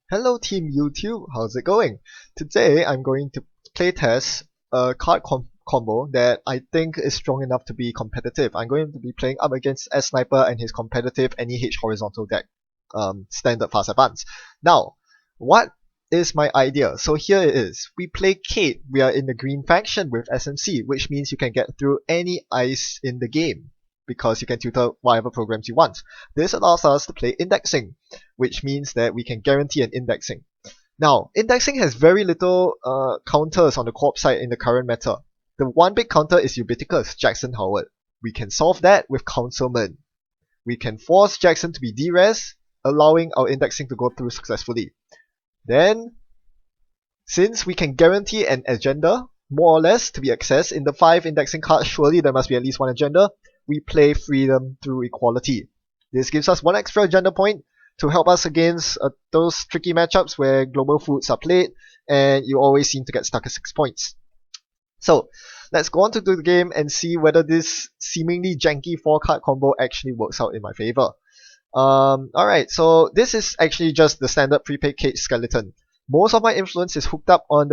Hello Team YouTube, how's it going? Today I'm going to playtest a card combo that I think is strong enough to be competitive. I'm going to be playing up against S-Sniper and his competitive NEH horizontal deck, standard fast advance. Now, what is my idea? So here it is. We play Kate. We are in the green faction with SMC, which means you can get through any ice in the game because you can tutor whatever programs you want. This allows us to play indexing, which means that we can guarantee an indexing. Now, indexing has very little counters on the co-op side in the current meta. The one big counter is ubiquitous, Jackson Howard. We can solve that with Councilman. We can force Jackson to be D-res, allowing our indexing to go through successfully. Then, since we can guarantee an agenda, more or less, to be accessed in the 5 indexing cards, surely there must be at least one agenda, we play Freedom through Equality. This gives us one extra agenda point to help us against those tricky matchups where global foods are played and you always seem to get stuck at 6 points. So, let's go on to the game and see whether this seemingly janky 4-card combo actually works out in my favor. Alright, so this is actually just the standard prepaid cage skeleton. Most of my influence is hooked up on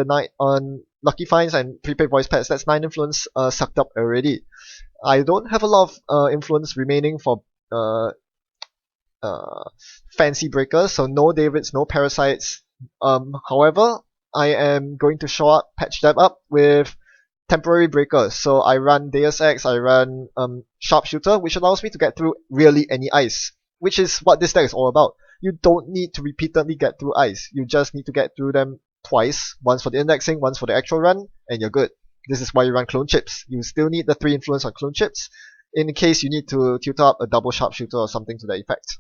Lucky Finds and prepaid voice pets. That's 9 influence sucked up already. I don't have a lot of influence remaining for fancy breakers, so no Davids, no parasites. However, I am going to patch them up with temporary breakers. So I run Deus Ex, I run Sharpshooter, which allows me to get through really any ice, which is what this deck is all about. You don't need to repeatedly get through ice. You just need to get through them twice, once for the indexing, once for the actual run, and you're good. This is why you run clone chips. You still need the 3 influence on clone chips in case you need to tutor up a double sharpshooter or something to that effect.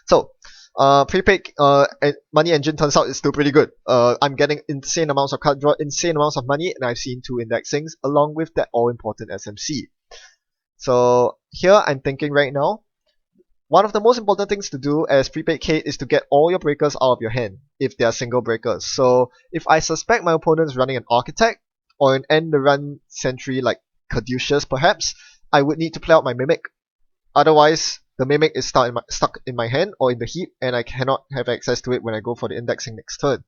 So, prepaid money engine turns out is still pretty good. I'm getting insane amounts of card draw, insane amounts of money, and I've seen 2 indexings along with that all-important SMC. So here I'm thinking right now, one of the most important things to do as prepaid Kate is to get all your breakers out of your hand if they are single breakers. So if I suspect my opponent is running an Architect or an end the run sentry like Caduceus perhaps, I would need to play out my Mimic. Otherwise, the Mimic is stuck in my hand or in the heap and I cannot have access to it when I go for the indexing next turn.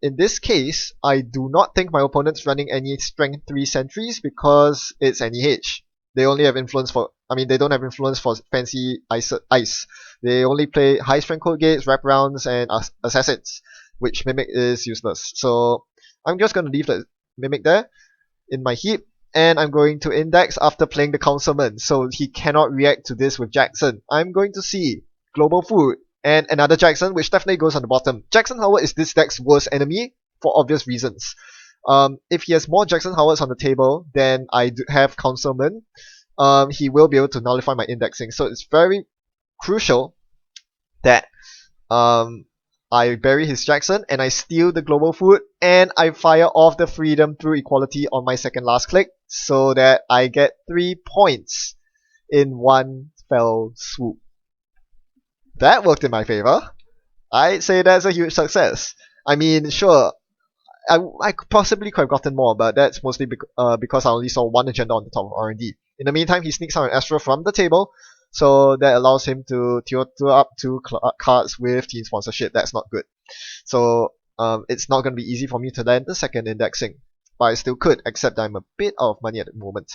In this case, I do not think my opponent's running any strength 3 sentries because it's NEH. They only have influence for, they don't have influence for fancy ice. They only play high strength code gates, wraparounds, and assassins, which Mimic is useless. So I'm just going to leave the Mimic there in my heap, and I'm going to index after playing the Councilman, so he cannot react to this with Jackson. I'm going to see Global Food and another Jackson, which definitely goes on the bottom. Jackson Howard is this deck's worst enemy for obvious reasons. If he has more Jackson Howards on the table than I have Councilman, he will be able to nullify my indexing. So it's very crucial that I bury his Jackson and I steal the global food and I fire off the Freedom through Equality on my second last click so that I get 3 points in one fell swoop. That worked in my favor. I'd say that's a huge success. Sure, I possibly could have gotten more, but that's mostly because I only saw one agenda on the top of R&D. In the meantime, he sneaks out an Astro from the table, so that allows him to tutor up 2 cards with team sponsorship. That's not good. So it's not going to be easy for me to land the second indexing, but I still could, except I'm a bit out of money at the moment.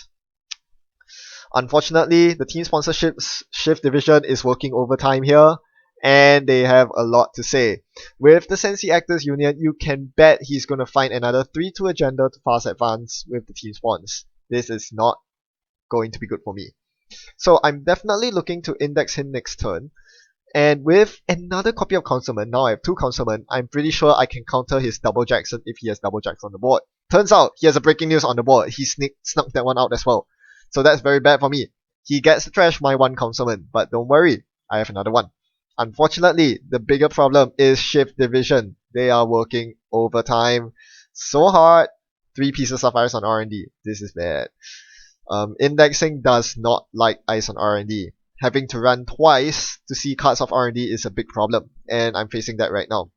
Unfortunately, the team sponsorship's shift division is working overtime here, and they have a lot to say. With the Sensi Actors Union, you can bet he's going to find another 3-2 agenda to fast advance with the team spawns. This is not going to be good for me. So I'm definitely looking to index him next turn. And with another copy of Councilman, now I have 2 Councilmen, I'm pretty sure I can counter his double Jackson if he has double Jacks on the board. Turns out he has a breaking news on the board. He snuck that one out as well. So that's very bad for me. He gets to trash my 1 Councilman, but don't worry, I have another one. Unfortunately, the bigger problem is shift division. They are working overtime so hard. 3 pieces of ice on R&D. This is bad. Indexing does not like ice on R&D. Having to run twice to see cards of R&D is a big problem, and I'm facing that right now.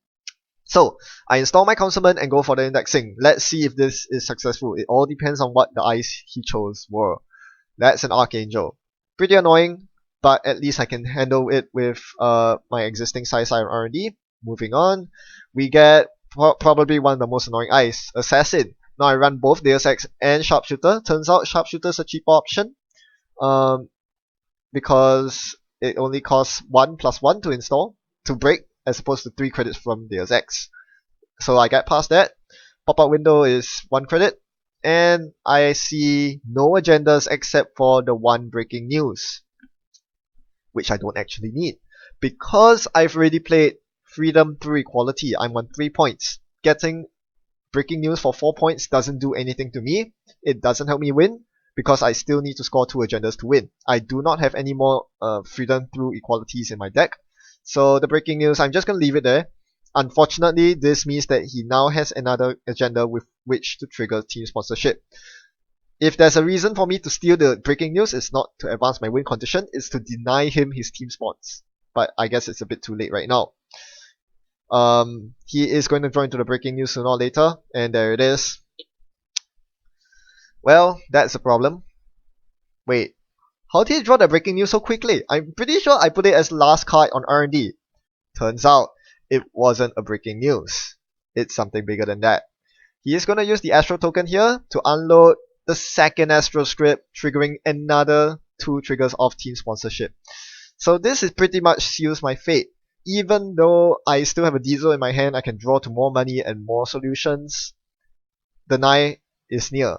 So, I install my Councilman and go for the indexing. Let's see if this is successful. It all depends on what the ice he chose were. That's an Archangel. Pretty annoying. but at least I can handle it with my existing size iron R&D. Moving on, we get probably one of the most annoying eyes, Assassin. Now I run both Deus Ex and Sharpshooter. Turns out Sharpshooter is a cheaper option, because it only costs 1+1 to install, to break, as opposed to 3 credits from Deus Ex. So I get past that. Pop-up window is 1 credit, and I see no agendas except for the one breaking news, which I don't actually need, because I've already played Freedom through Equality. I'm on 3 points. Getting breaking news for 4 points doesn't do anything to me. It doesn't help me win, because I still need to score 2 agendas to win. I do not have any more Freedom through Equalities in my deck. So the breaking news, I'm just going to leave it there. Unfortunately, this means that he now has another agenda with which to trigger team sponsorship. If there's a reason for me to steal the breaking news, it's not to advance my win condition, it's to deny him his team spawns. But I guess it's a bit too late right now. He is going to join to the breaking news sooner or later, and there it is. Well, that's a problem. Wait, how did he draw the breaking news so quickly? I'm pretty sure I put it as last card on R&D. Turns out, it wasn't a breaking news. It's something bigger than that. He is going to use the Astro token here to unload the second Astro script, triggering another 2 triggers of team sponsorship. So this is pretty much seals my fate. Even though I still have a diesel in my hand, I can draw to more money and more solutions. The Nai is near.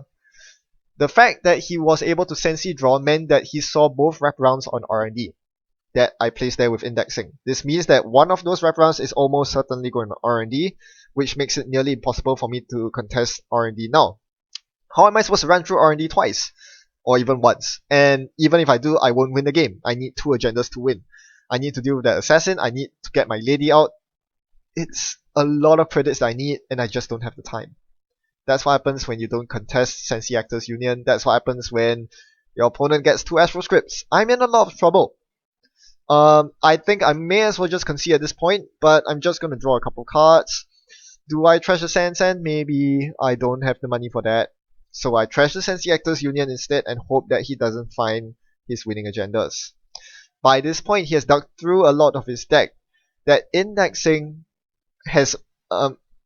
The fact that he was able to Sensi draw meant that he saw both wraparounds on R&D that I placed there with indexing. This means that one of those wraparounds is almost certainly going to R&D, which makes it nearly impossible for me to contest R&D now. How am I supposed to run through R&D twice? Or even once? And even if I do, I won't win the game. I need 2 agendas to win. I need to deal with that assassin, I need to get my lady out. It's a lot of credits that I need, and I just don't have the time. That's what happens when you don't contest Sensi Actors Union. That's what happens when your opponent gets 2 Astro scripts. I'm in a lot of trouble. I think I may as well just concede at this point, but I'm just going to draw a couple cards. Do I trash the Sand? Maybe. I don't have the money for that. So I trash the Sensi Actors Union instead and hope that he doesn't find his winning agendas. By this point, he has dug through a lot of his deck. That indexing has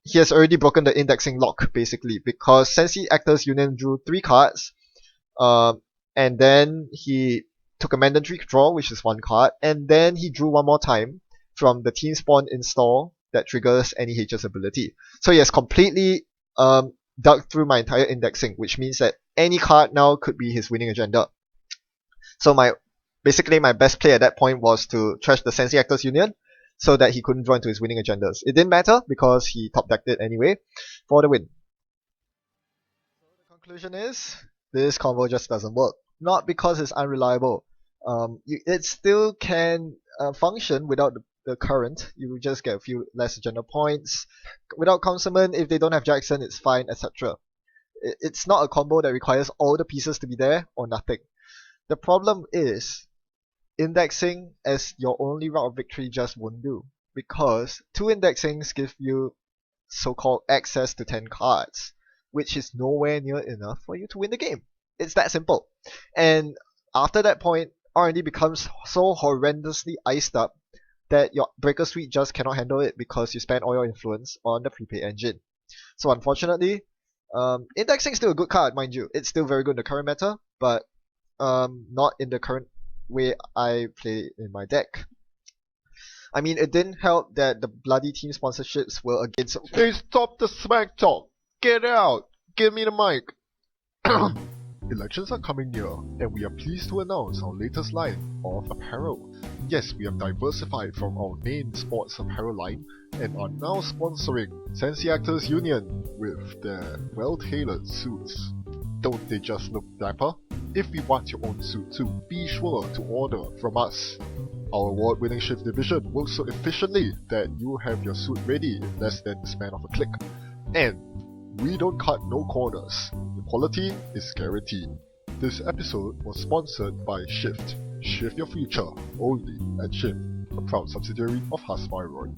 he has already broken the indexing lock, basically, because Sensi Actors Union drew 3 cards, and then he took a mandatory draw, which is 1 card, and then he drew 1 more time from the Team Spawn install that triggers any H's ability. So he has completely dug through my entire indexing, which means that any card now could be his winning agenda. So basically my best play at that point was to trash the Sensi Actors Union so that he couldn't draw into his winning agendas. It didn't matter because he top decked it anyway for the win. So the conclusion is, this combo just doesn't work. Not because it's unreliable. It still can function without the current. You just get a few less agenda points. Without Councilman, if they don't have Jackson, it's fine, etc. It's not a combo that requires all the pieces to be there or nothing. The problem is, indexing as your only route of victory just won't do, because 2 indexings give you so-called access to 10 cards, which is nowhere near enough for you to win the game. It's that simple. And after that point, R&D becomes so horrendously iced up that your Breaker Suite just cannot handle it because you spend all your influence on the prepaid engine. So unfortunately, indexing is still a good card, mind you. It's still very good in the current meta, but not in the current way I play in my deck. I mean, it didn't help that the bloody team sponsorships were against. Hey, stop the smack talk! Get out! Give me the mic! Elections are coming near, and we are pleased to announce our latest line of apparel. Yes, we have diversified from our main sports apparel line and are now sponsoring Sensi Actors Union with their well-tailored suits. Don't they just look dapper? If you want your own suit too, be sure to order from us. Our award-winning shift division works so efficiently that you have your suit ready in less than the span of a click. And we don't cut no corners. The quality is guaranteed. This episode was sponsored by Shift. Shift your future only at Shift, a proud subsidiary of Hasbro.